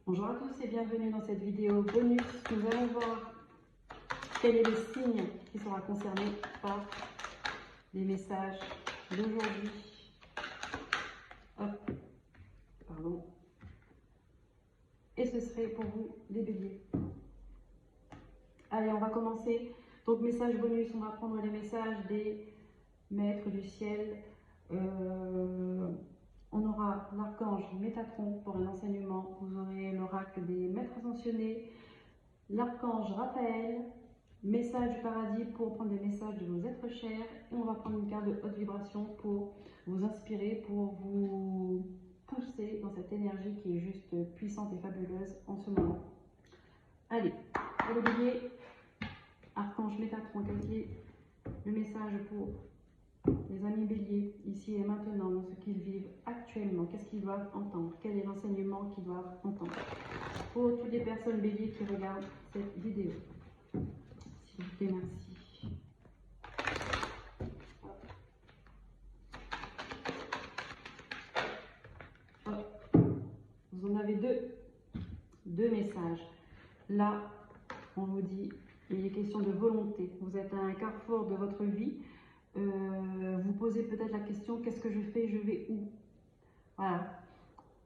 Bonjour à tous et bienvenue dans cette vidéo bonus. Nous allons voir quel est le signe qui sera concerné par les messages d'aujourd'hui. Hop, pardon. Et ce serait pour vous les béliers. Allez, on va commencer. Donc, message bonus, on va prendre les messages des maîtres du ciel. On aura l'archange Métatron pour un enseignement. Vous aurez l'oracle des maîtres ascensionnés, l'archange Raphaël, message du paradis pour prendre des messages de vos êtres chers. Et on va prendre une carte de haute vibration pour vous inspirer, pour vous pousser dans cette énergie qui est juste puissante et fabuleuse en ce moment. Allez, pour le bélier, archange Métatron, quel est le message pour les amis béliers, ici et maintenant, dans ce qu'ils vivent actuellement? Qu'est-ce qu'ils doivent entendre? Quel est l'enseignement qu'ils doivent entendre? Pour toutes les personnes béliers qui regardent cette vidéo, s'il vous plaît, merci. Hop. Vous en avez deux messages. Là, on vous dit, il est question de volonté. Vous êtes à un carrefour de votre vie. Vous posez peut-être la question, qu'est-ce que je fais, je vais où? Voilà,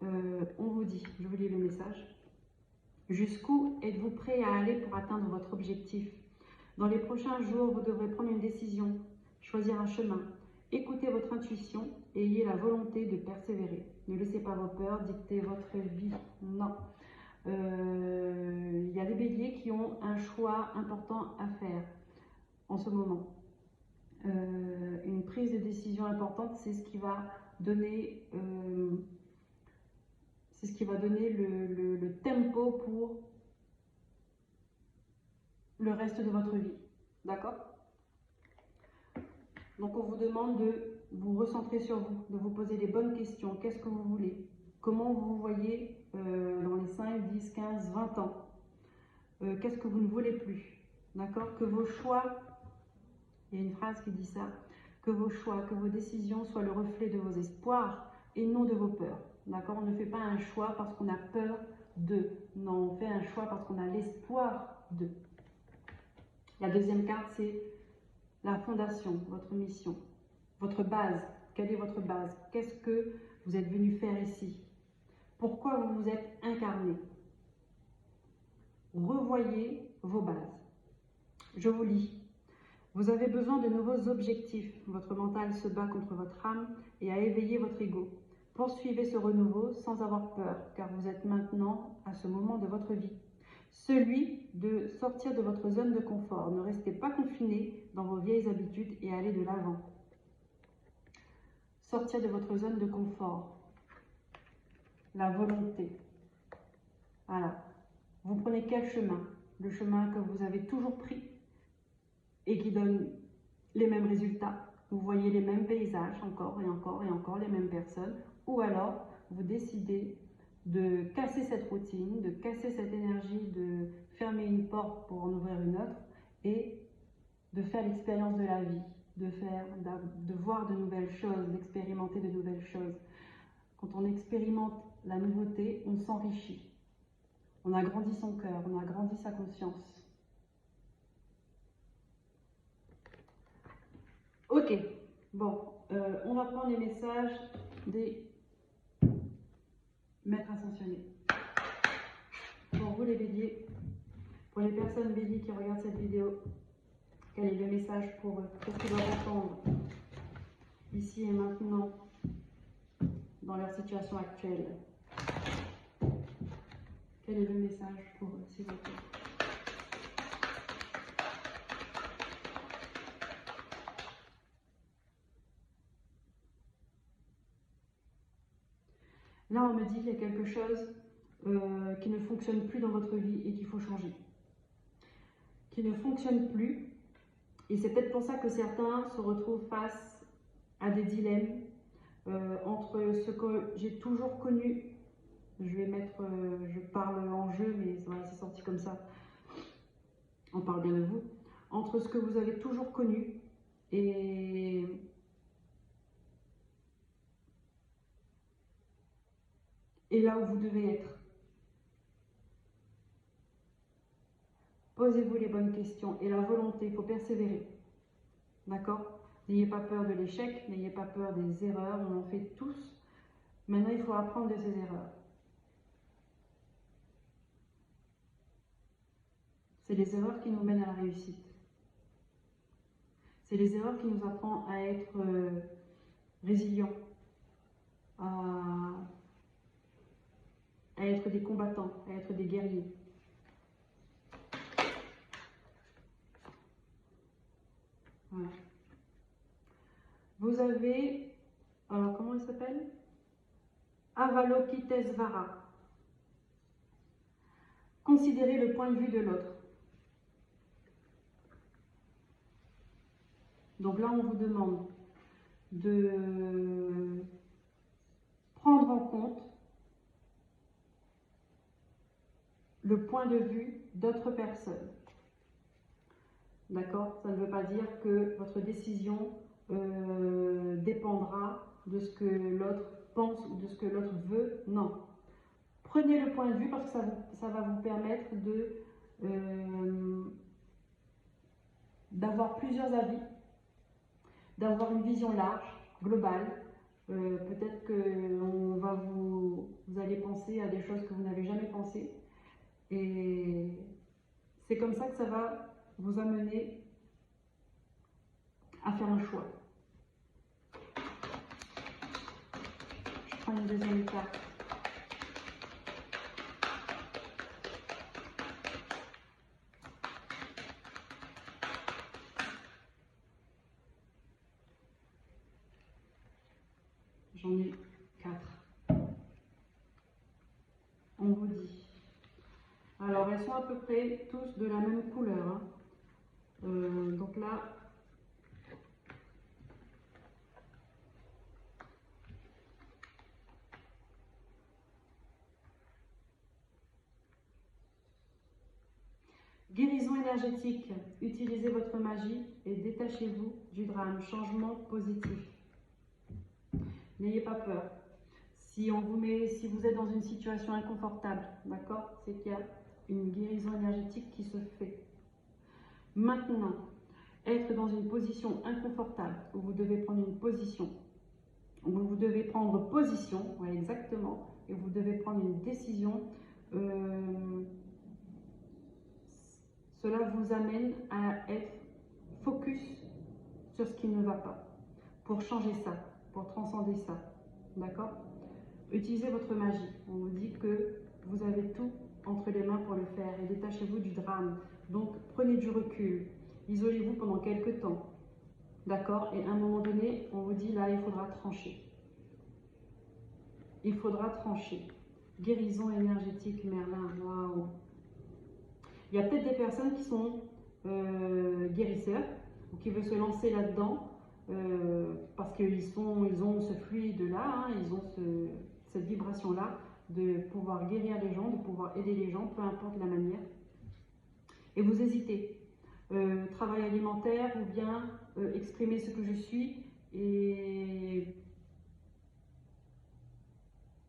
on vous dit, je vous lis le message. Jusqu'où êtes-vous prêt à aller pour atteindre votre objectif? Dans les prochains jours, vous devrez prendre une décision, choisir un chemin. Écoutez votre intuition et ayez la volonté de persévérer. Ne laissez pas vos peurs dicter votre vie. Non. Il y a des béliers qui ont un choix important à faire en ce moment. Une prise de décision importante, c'est ce qui va donner, le tempo pour le reste de votre vie. D'accord? Donc on vous demande de vous recentrer sur vous, de vous poser les bonnes questions. Qu'est-ce que vous voulez? Comment vous vous voyez dans les 5, 10, 15, 20 ans? Qu'est-ce que vous ne voulez plus? D'accord? Que vos choix, il y a une phrase qui dit ça, que vos choix, que vos décisions soient le reflet de vos espoirs et non de vos peurs. D'accord? On ne fait pas un choix parce qu'on a peur de. Non, on fait un choix parce qu'on a l'espoir de. La deuxième carte, c'est la fondation, votre mission, votre base. Quelle est votre base? Qu'est-ce que vous êtes venu faire ici? Pourquoi vous vous êtes incarné? Revoyez vos bases. Je vous lis. Vous avez besoin de nouveaux objectifs. Votre mental se bat contre votre âme et a éveillé votre ego. Poursuivez ce renouveau sans avoir peur, car vous êtes maintenant à ce moment de votre vie. Celui de sortir de votre zone de confort. Ne restez pas confiné dans vos vieilles habitudes et allez de l'avant. Sortir de votre zone de confort. La volonté. Voilà. Vous prenez quel chemin? Le chemin que vous avez toujours pris et qui donne les mêmes résultats. Vous voyez les mêmes paysages encore et encore et encore, les mêmes personnes. Ou alors, vous décidez de casser cette routine, de casser cette énergie, de fermer une porte pour en ouvrir une autre et de faire l'expérience de la vie, de voir de nouvelles choses, d'expérimenter de nouvelles choses. Quand on expérimente la nouveauté, on s'enrichit. On agrandit son cœur, on agrandit sa conscience. Ok, bon, on va prendre les messages des maîtres ascensionnés. Pour vous les béliers, pour les personnes béliers qui regardent cette vidéo, quel est le message pour eux? Qu'est-ce qu'ils doivent entendre ici et maintenant dans leur situation actuelle? Quel est le message pour eux, s'il vous plaît? Là, on me dit qu'il y a quelque chose qui ne fonctionne plus dans votre vie et qu'il faut changer. Qui ne fonctionne plus. Et c'est peut-être pour ça que certains se retrouvent face à des dilemmes entre ce que j'ai toujours connu. Je parle en jeu, mais c'est sorti comme ça. On parle bien de vous. Entre ce que vous avez toujours connu et là où vous devez être. Posez-vous les bonnes questions et la volonté, il faut persévérer. D'accord? N'ayez pas peur de l'échec, n'ayez pas peur des erreurs, on en fait tous. Maintenant, il faut apprendre de ces erreurs. C'est les erreurs qui nous mènent à la réussite. C'est les erreurs qui nous apprennent à être résilients, à être des combattants, à être des guerriers. Voilà. Vous avez, alors comment il s'appelle? Avalokitesvara. Considérez le point de vue de l'autre. Donc là, on vous demande de prendre en compte le point de vue d'autres personnes. D'accord? Ça ne veut pas dire que votre décision dépendra de ce que l'autre pense ou de ce que l'autre veut. Non. Prenez le point de vue parce que ça va vous permettre d'avoir plusieurs avis, d'avoir une vision large, globale. Peut-être que vous allez penser à des choses que vous n'avez jamais pensé. Et c'est comme ça que ça va vous amener à faire un choix. Je prends une deuxième carte. J'en ai 4. On vous dit. Alors, elles sont à peu près tous de la même couleur. Hein. Donc là, guérison énergétique. Utilisez votre magie et détachez-vous du drame. Changement positif. N'ayez pas peur. Si vous êtes dans une situation inconfortable, d'accord, c'est qu'il y a une guérison énergétique qui se fait. Maintenant, être dans une position inconfortable, où vous devez prendre une position, où vous devez prendre position, ouais, exactement, et vous devez prendre une décision, cela vous amène à être focus sur ce qui ne va pas, pour changer ça, pour transcender ça, d'accord? Utilisez votre magie. On vous dit que vous avez tout entre les mains pour le faire et détachez-vous du drame. Donc, prenez du recul. Isolez-vous pendant quelques temps. D'accord? Et à un moment donné, on vous dit là, il faudra trancher. Il faudra trancher. Guérison énergétique, Merlin. Waouh! Il y a peut-être des personnes qui sont guérisseurs ou qui veulent se lancer là-dedans parce qu'ils ont ce fluide-là, hein, ils ont cette vibration-là de pouvoir guérir les gens, de pouvoir aider les gens, peu importe la manière. Et vous hésitez. Travail alimentaire ou bien exprimer ce que je suis et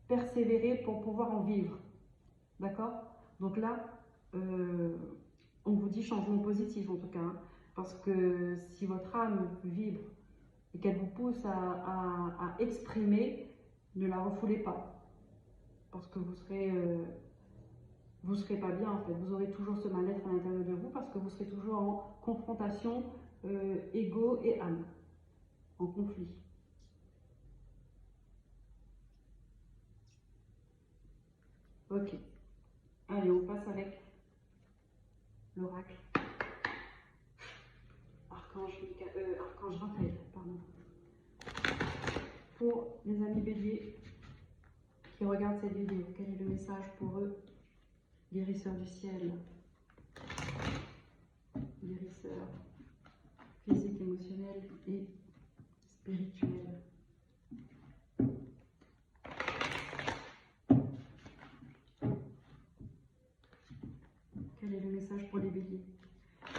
persévérer pour pouvoir en vivre. D'accord? Donc là, on vous dit changement positif en tout cas. Hein, parce que si votre âme vibre et qu'elle vous pousse à exprimer, ne la refoulez pas. Parce que vous serez pas bien en fait. Vous aurez toujours ce mal-être à l'intérieur de vous parce que vous serez toujours en confrontation ego et âme, en conflit. Ok. Allez, on passe avec l'oracle. Archange Raphaël, pardon. Pour les amis béliers qui regardent cette vidéo, quel est le message pour eux? Guérisseur du ciel, guérisseur physique, émotionnel et spirituel. Quel est le message pour les béliers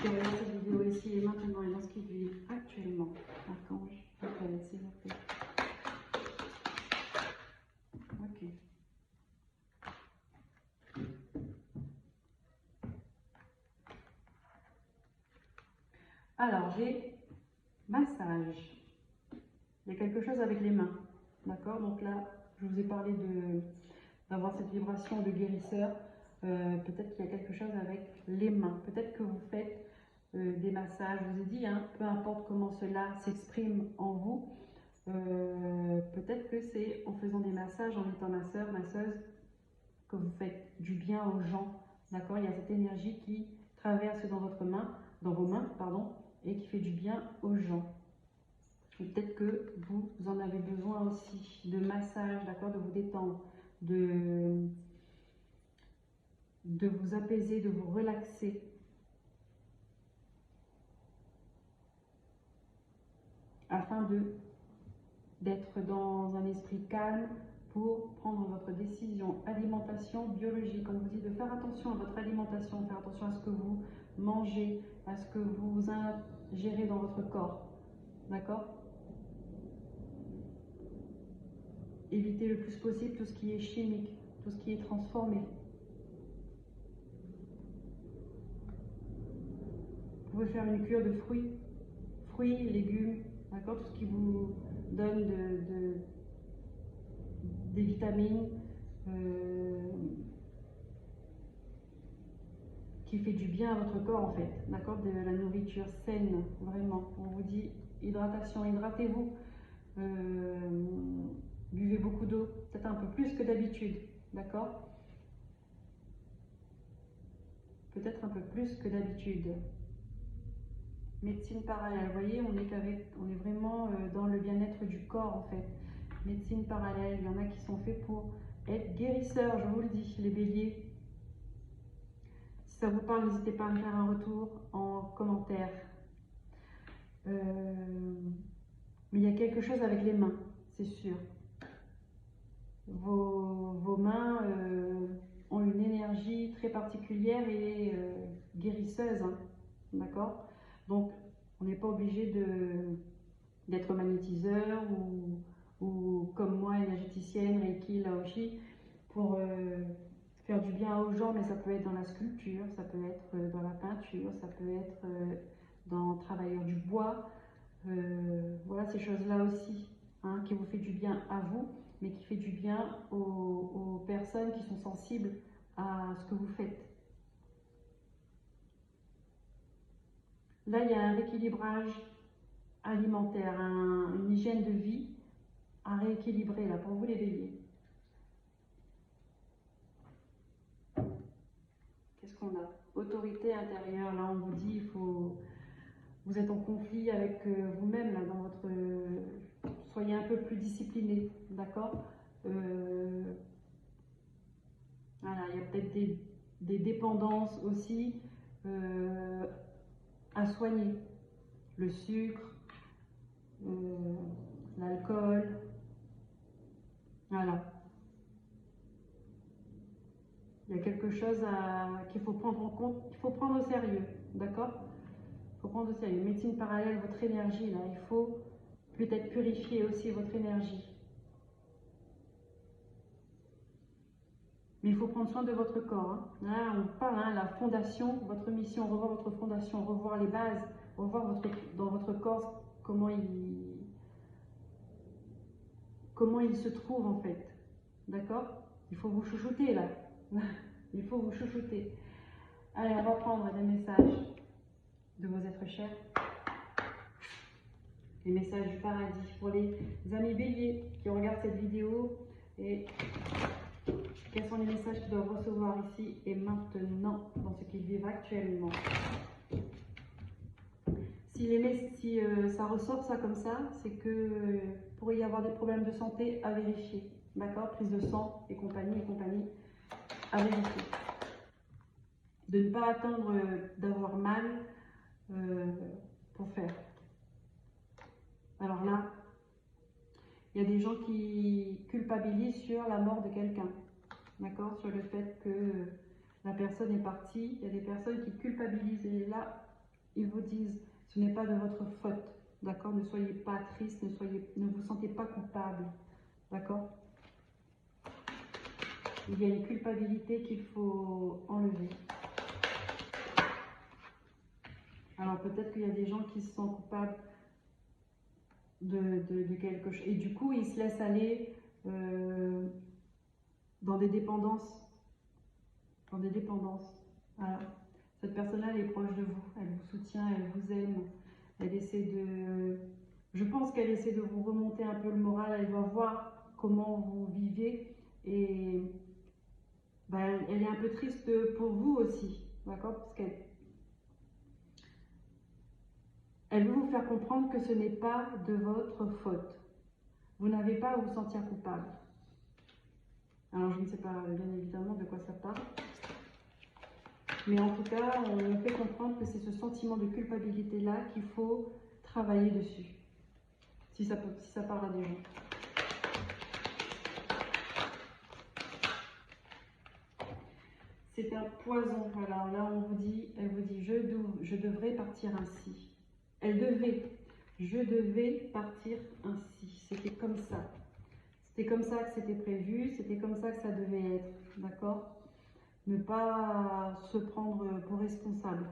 qui regardent cette vidéo ici et maintenant et dans ce qu'ils vivent actuellement? Archange Raphaël, s'il vous plaît. Ok. Alors, j'ai massage. Il y a quelque chose avec les mains. D'accord? Donc là, je vous ai parlé d'avoir cette vibration de guérisseur. Peut-être qu'il y a quelque chose avec les mains. Peut-être que vous faites des massages. Je vous ai dit, hein, peu importe comment cela s'exprime en vous. Peut-être que c'est en faisant des massages, en étant masseur, masseuse, que vous faites du bien aux gens. D'accord? Il y a cette énergie qui traverse dans vos mains, pardon, et qui fait du bien aux gens. Peut-être que vous en avez besoin aussi de massage, d'accord, de vous détendre, de vous apaiser, de vous relaxer. Afin d'être dans un esprit calme pour prendre votre décision. Alimentation biologique, on vous dit de faire attention à votre alimentation, faire attention à ce que vous mangez, à ce que vous ingérez dans votre corps. D'accord? Évitez le plus possible tout ce qui est chimique, tout ce qui est transformé. Vous pouvez faire une cure de fruits, légumes, d'accord, tout ce qui vous donne des vitamines, qui fait du bien à votre corps en fait, d'accord, de la nourriture saine, vraiment. On vous dit hydratation, hydratez-vous. Buvez beaucoup d'eau, peut-être un peu plus que d'habitude, d'accord? Peut-être un peu plus que d'habitude. Médecine parallèle, vous voyez, on est vraiment dans le bien-être du corps en fait. Médecine parallèle, il y en a qui sont faits pour être guérisseurs, je vous le dis, les béliers. Si ça vous parle, n'hésitez pas à me faire un retour en commentaire. Mais il y a quelque chose avec les mains, c'est sûr. Vos mains ont une énergie très particulière et guérisseuse, hein, d'accord? Donc, on n'est pas obligé d'être magnétiseur ou comme moi, énergéticienne, Reiki, Laoshi, pour faire du bien aux gens, mais ça peut être dans la sculpture, ça peut être dans la peinture, ça peut être dans travailleur du bois. Voilà ces choses-là aussi, hein, qui vous fait du bien à vous, mais qui fait du bien aux personnes qui sont sensibles à ce que vous faites. Là, il y a un rééquilibrage alimentaire, une hygiène de vie à rééquilibrer là pour vous les béliers. Qu'est-ce qu'on a? Autorité intérieure, là on vous dit, vous êtes en conflit avec vous-même là dans votre... soyez un peu plus discipliné, d'accord? Voilà, il y a peut-être des dépendances aussi à soigner. Le sucre, l'alcool, voilà. Il y a quelque chose qu'il faut prendre en compte, il faut prendre au sérieux, d'accord? Il faut prendre au sérieux. Médecine parallèle, votre énergie, là, il faut peut-être purifier aussi votre énergie. Mais il faut prendre soin de votre corps. Hein. Là, on parle, hein, la fondation, votre mission, revoir votre fondation, revoir les bases, revoir dans votre corps comment il se trouve en fait. D'accord? Il faut vous chouchouter là. Il faut vous chouchouter. Allez, on va prendre des messages de vos êtres chers. Les messages du paradis pour les amis béliers qui regardent cette vidéo et quels sont les messages qu'ils doivent recevoir ici et maintenant dans ce qu'ils vivent actuellement. Si ça ressort ça comme ça, c'est que pourrait y avoir des problèmes de santé à vérifier. D'accord? Prise de sang et compagnie, à vérifier. De ne pas attendre d'avoir mal pour faire. Alors là, il y a des gens qui culpabilisent sur la mort de quelqu'un. D'accord? Sur le fait que la personne est partie. Il y a des personnes qui culpabilisent. Et là, ils vous disent, ce n'est pas de votre faute. D'accord? Ne soyez pas triste, ne vous sentez pas coupable. D'accord? Il y a une culpabilité qu'il faut enlever. Alors peut-être qu'il y a des gens qui se sentent coupables de quelque chose. Et du coup, ils se laissent aller dans des dépendances. Voilà. Cette personne-là, elle est proche de vous. Elle vous soutient, elle vous aime. Elle essaie de... Je pense qu'elle essaie de vous remonter un peu le moral. Elle va voir comment vous vivez. Et ben, elle est un peu triste pour vous aussi. D'accord? Parce qu'elle veut vous faire comprendre que ce n'est pas de votre faute. Vous n'avez pas à vous sentir coupable. Alors, je ne sais pas bien évidemment de quoi ça parle. Mais en tout cas, on fait comprendre que c'est ce sentiment de culpabilité-là qu'il faut travailler dessus. Si ça parle à des gens. C'est un poison. Voilà, là, elle vous dit, je devrais partir ainsi. Je devais partir ainsi. C'était comme ça. C'était comme ça que c'était prévu, c'était comme ça que ça devait être. D'accord? Ne pas se prendre pour responsable.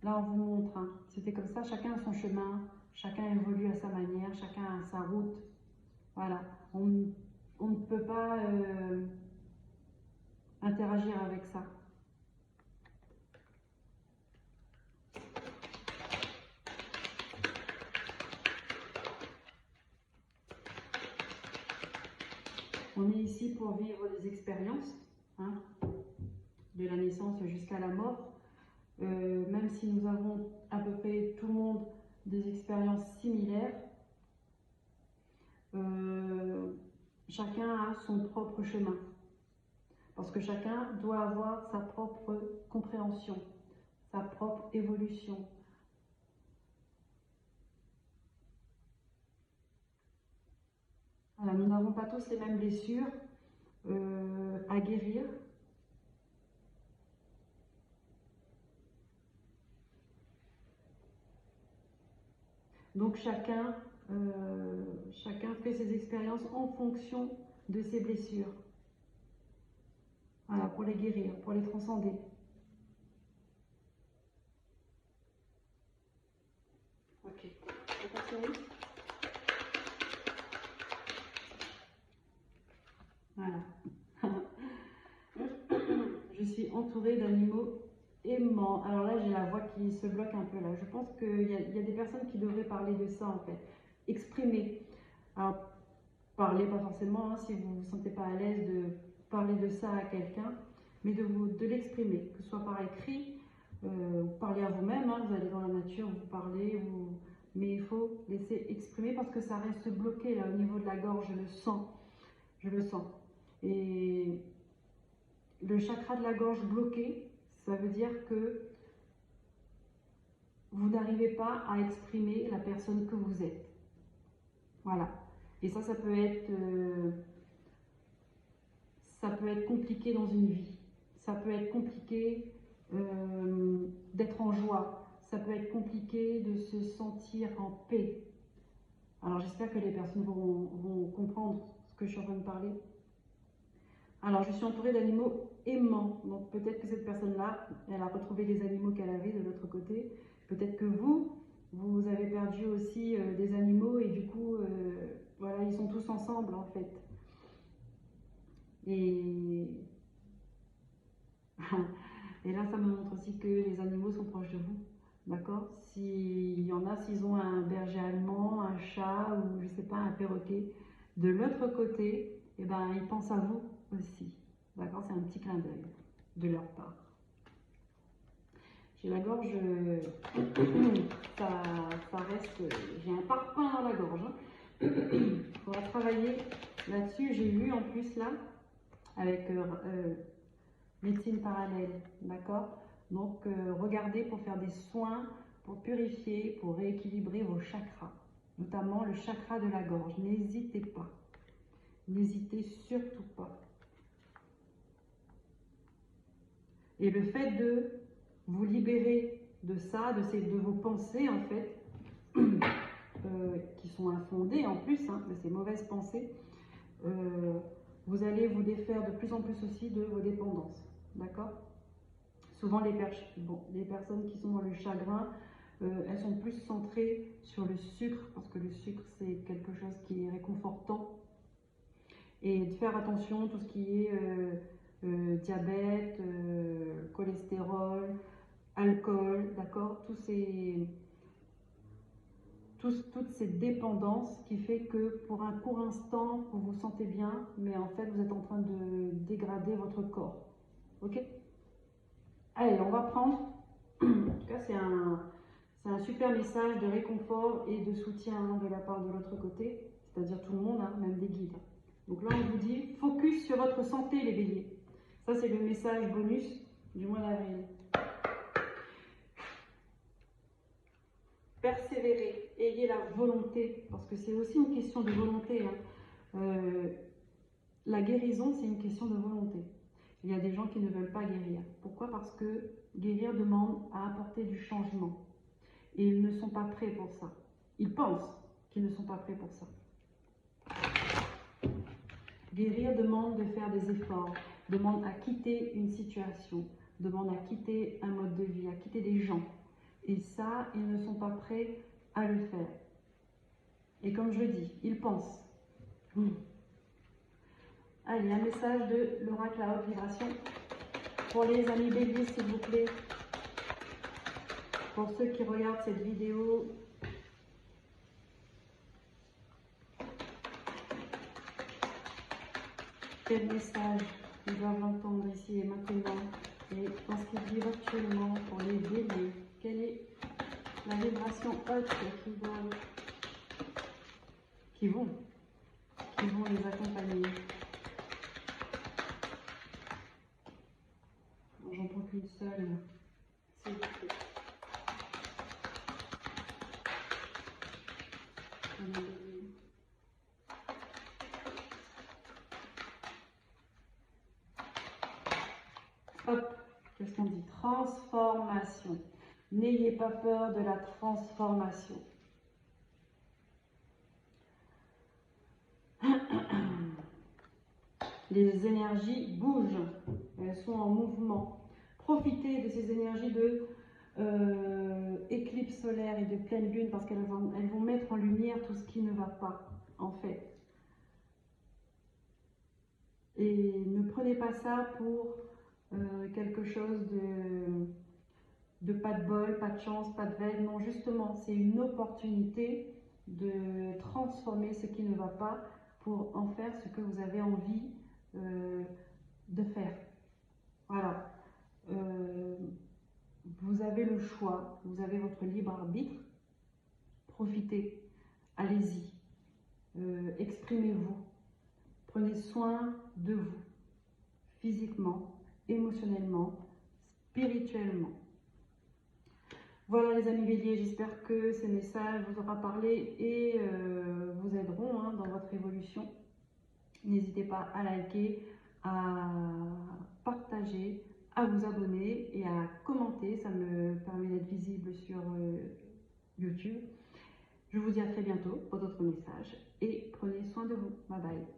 Là, on vous montre, hein, c'était comme ça, chacun a son chemin, chacun évolue à sa manière, chacun a sa route. Voilà, on ne peut pas interagir avec ça. On est ici pour vivre des expériences, hein, de la naissance jusqu'à la mort. Même si nous avons à peu près tout le monde des expériences similaires, chacun a son propre chemin. Parce que chacun doit avoir sa propre compréhension, sa propre évolution. Voilà, nous n'avons pas tous les mêmes blessures à guérir. Donc chacun fait ses expériences en fonction de ses blessures. Voilà, pour les guérir, pour les transcender. Ok, voilà. Je suis entourée d'animaux aimants. Alors là, j'ai la voix qui se bloque un peu là. Je pense qu'il y a des personnes qui devraient parler de ça en fait. Exprimer. Alors, parler pas forcément, hein, si vous ne vous sentez pas à l'aise de parler de ça à quelqu'un, mais de l'exprimer, que ce soit par écrit, vous parlez à vous-même, hein, vous allez dans la nature, vous parlez, mais il faut laisser exprimer parce que ça reste bloqué là au niveau de la gorge, je le sens. Et le chakra de la gorge bloqué, ça veut dire que vous n'arrivez pas à exprimer la personne que vous êtes. Voilà. Et ça peut être compliqué dans une vie. Ça peut être compliqué d'être en joie. Ça peut être compliqué de se sentir en paix. Alors j'espère que les personnes vont comprendre ce que je suis en train de parler. Alors je suis entourée d'animaux aimants. Donc peut-être que cette personne-là, elle a retrouvé les animaux qu'elle avait de l'autre côté. Peut-être que vous avez perdu aussi des animaux et du coup, voilà, ils sont tous ensemble en fait. Et là, ça me montre aussi que les animaux sont proches de vous. D'accord? S'il y en a, s'ils ont un berger allemand, un chat ou je sais pas, un perroquet, de l'autre côté, eh ben, ils pensent à vous aussi. D'accord? C'est un petit clin d'œil de leur part. J'ai la gorge, ça reste, j'ai un parpaing dans la gorge. On va travailler là-dessus. J'ai vu en plus là, avec médecine parallèle, d'accord? Donc regardez pour faire des soins, pour purifier, pour rééquilibrer vos chakras, notamment le chakra de la gorge. N'hésitez pas, n'hésitez surtout pas. Et le fait de vous libérer de ça, de vos pensées en fait, qui sont infondées en plus, hein, de ces mauvaises pensées, vous allez vous défaire de plus en plus aussi de vos dépendances, d'accord? Souvent, les personnes qui sont dans le chagrin, elles sont plus centrées sur le sucre, parce que le sucre, c'est quelque chose qui est réconfortant. Et de faire attention, tout ce qui est diabète, cholestérol, alcool, d'accord, toutes ces dépendances qui fait que pour un court instant, vous vous sentez bien, mais en fait, vous êtes en train de dégrader votre corps. Ok? Allez, on va prendre, en tout cas, c'est un super message de réconfort et de soutien de la part de l'autre côté, c'est-à-dire tout le monde, hein, même des guides. Donc là, on vous dit, focus sur votre santé, les béliers. Ça, c'est le message bonus du mois d'avril. Persévérez, ayez la volonté, parce que c'est aussi une question de volonté. Hein. La guérison, c'est une question de volonté. Il y a des gens qui ne veulent pas guérir. Pourquoi? Parce que guérir demande à apporter du changement. Et ils ne sont pas prêts pour ça. Ils pensent qu'ils ne sont pas prêts pour ça. Guérir demande de faire des efforts, demande à quitter une situation, demande à quitter un mode de vie, à quitter des gens. Et ça, ils ne sont pas prêts à le faire. Et comme je dis, ils pensent. Allez, un message de l'oracle à haute vibration pour les amis béliers, s'il vous plaît. Pour ceux qui regardent cette vidéo, quel message ils doivent entendre ici et maintenant, et dans ce qu'ils vivent actuellement pour les béliers, quelle est la vibration haute qui vont les accompagner. J'en prends qu'une seule, s'il vous plaît. Hop, qu'est-ce qu'on dit? Transformation. N'ayez pas peur de la transformation. Les énergies bougent, elles sont en mouvement. Profitez de ces énergies de éclipse solaire et de pleine lune parce qu'elles vont mettre en lumière tout ce qui ne va pas, en fait. Et ne prenez pas ça pour quelque chose de pas de bol, pas de chance, pas de veille. Non, justement, c'est une opportunité de transformer ce qui ne va pas pour en faire ce que vous avez envie de faire. Voilà. Vous avez le choix, vous avez votre libre arbitre. Profitez, allez-y, exprimez-vous. Prenez soin de vous, physiquement, émotionnellement, spirituellement. Voilà les amis béliers, j'espère que ces messages vous auront parlé et vous aideront hein, dans votre évolution. N'hésitez pas à liker, à partager, à vous abonner et à commenter, ça me permet d'être visible sur YouTube. Je vous dis à très bientôt pour d'autres messages et prenez soin de vous. Bye bye.